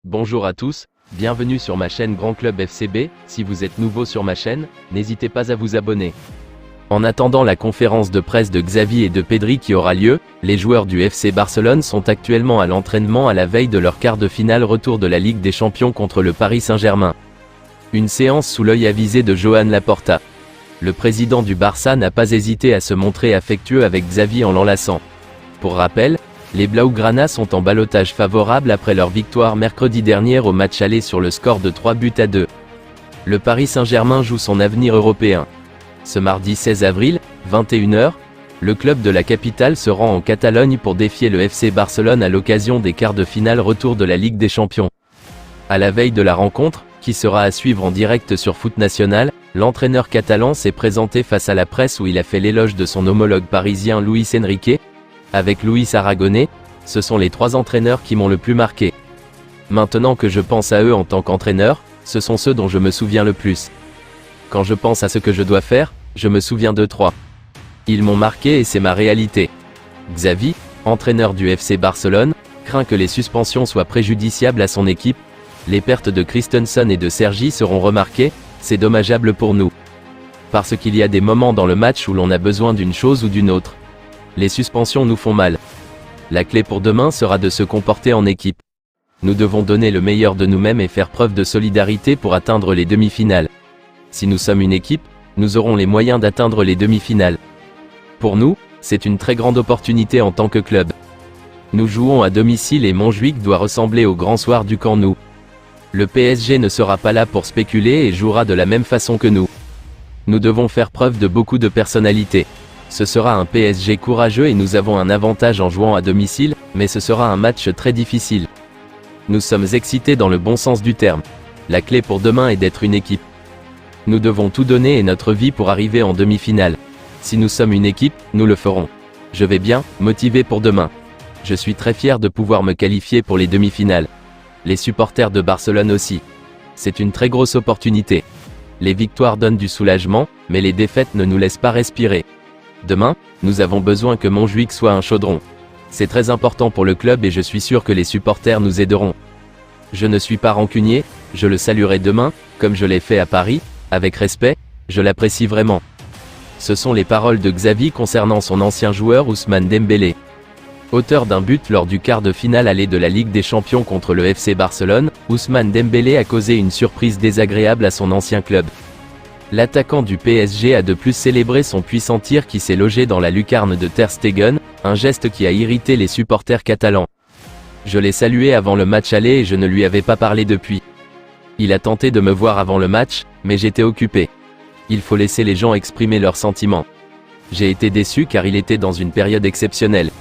Bonjour à tous, bienvenue sur ma chaîne Grand Club FCB. Si vous êtes nouveau sur ma chaîne, n'hésitez pas à vous abonner. En attendant la conférence de presse de Xavi et de Pedri qui aura lieu, les joueurs du FC Barcelone sont actuellement à l'entraînement à la veille de leur quart de finale retour de la Ligue des Champions contre le Paris Saint-Germain. Une séance sous l'œil avisé de Joan Laporta. Le président du Barça n'a pas hésité à se montrer affectueux avec Xavi en l'enlaçant. Pour rappel, les Blaugrana sont en ballottage favorable après leur victoire mercredi dernier au match aller sur le score de 3-2. Le Paris Saint-Germain joue son avenir européen. Ce mardi 16 avril, 21 h, le club de la capitale se rend en Catalogne pour défier le FC Barcelone à l'occasion des quarts de finale retour de la Ligue des Champions. À la veille de la rencontre, qui sera à suivre en direct sur Foot National, l'entraîneur catalan s'est présenté face à la presse où il a fait l'éloge de son homologue parisien Luis Enrique. Avec Luis Aragonés, ce sont les trois entraîneurs qui m'ont le plus marqué. Maintenant que je pense à eux en tant qu'entraîneur, ce sont ceux dont je me souviens le plus. Quand je pense à ce que je dois faire, je me souviens d'eux trois. Ils m'ont marqué et c'est ma réalité. Xavi, entraîneur du FC Barcelone, craint que les suspensions soient préjudiciables à son équipe. Les pertes de Christensen et de Sergi seront remarquées, c'est dommageable pour nous. Parce qu'il y a des moments dans le match où l'on a besoin d'une chose ou d'une autre. Les suspensions nous font mal. La clé pour demain sera de se comporter en équipe. Nous devons donner le meilleur de nous-mêmes et faire preuve de solidarité pour atteindre les demi-finales. Si nous sommes une équipe, nous aurons les moyens d'atteindre les demi-finales. Pour nous, c'est une très grande opportunité en tant que club. Nous jouons à domicile et Montjuïc doit ressembler au grand soir du Camp Nou. Le PSG ne sera pas là pour spéculer et jouera de la même façon que nous. Nous devons faire preuve de beaucoup de personnalité. Ce sera un PSG courageux et nous avons un avantage en jouant à domicile, mais ce sera un match très difficile. Nous sommes excités dans le bon sens du terme. La clé pour demain est d'être une équipe. Nous devons tout donner et notre vie pour arriver en demi-finale. Si nous sommes une équipe, nous le ferons. Je vais bien, motivé pour demain. Je suis très fier de pouvoir me qualifier pour les demi-finales. Les supporters de Barcelone aussi. C'est une très grosse opportunité. Les victoires donnent du soulagement, mais les défaites ne nous laissent pas respirer. Demain, nous avons besoin que Montjuïc soit un chaudron. C'est très important pour le club et je suis sûr que les supporters nous aideront. Je ne suis pas rancunier, je le saluerai demain, comme je l'ai fait à Paris, avec respect, je l'apprécie vraiment. Ce sont les paroles de Xavi concernant son ancien joueur Ousmane Dembélé. Auteur d'un but lors du quart de finale aller de la Ligue des Champions contre le FC Barcelone, Ousmane Dembélé a causé une surprise désagréable à son ancien club. L'attaquant du PSG a de plus célébré son puissant tir qui s'est logé dans la lucarne de Ter Stegen, un geste qui a irrité les supporters catalans. Je l'ai salué avant le match aller et je ne lui avais pas parlé depuis. Il a tenté de me voir avant le match, mais j'étais occupé. Il faut laisser les gens exprimer leurs sentiments. J'ai été déçu car il était dans une période exceptionnelle.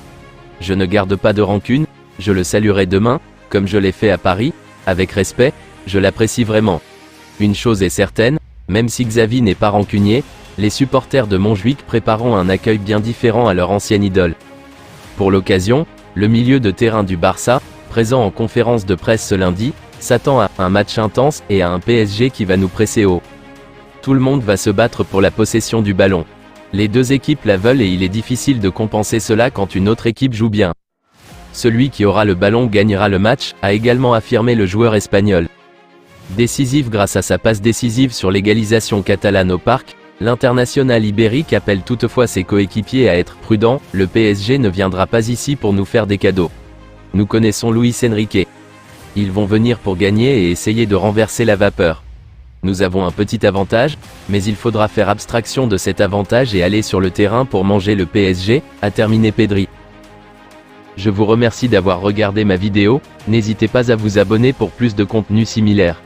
Je ne garde pas de rancune, je le saluerai demain, comme je l'ai fait à Paris, avec respect, je l'apprécie vraiment. Une chose est certaine, même si Xavi n'est pas rancunier, les supporters de Montjuïc prépareront un accueil bien différent à leur ancienne idole. Pour l'occasion, le milieu de terrain du Barça, présent en conférence de presse ce lundi, s'attend à un match intense et à un PSG qui va nous presser haut. Tout le monde va se battre pour la possession du ballon. Les deux équipes la veulent et il est difficile de compenser cela quand une autre équipe joue bien. Celui qui aura le ballon gagnera le match, a également affirmé le joueur espagnol. Décisif grâce à sa passe décisive sur l'égalisation catalane au Parc, l'international ibérique appelle toutefois ses coéquipiers à être prudents, le PSG ne viendra pas ici pour nous faire des cadeaux. Nous connaissons Luis Enrique. Ils vont venir pour gagner et essayer de renverser la vapeur. Nous avons un petit avantage, mais il faudra faire abstraction de cet avantage et aller sur le terrain pour manger le PSG, a terminé Pedri. Je vous remercie d'avoir regardé ma vidéo, n'hésitez pas à vous abonner pour plus de contenu similaire.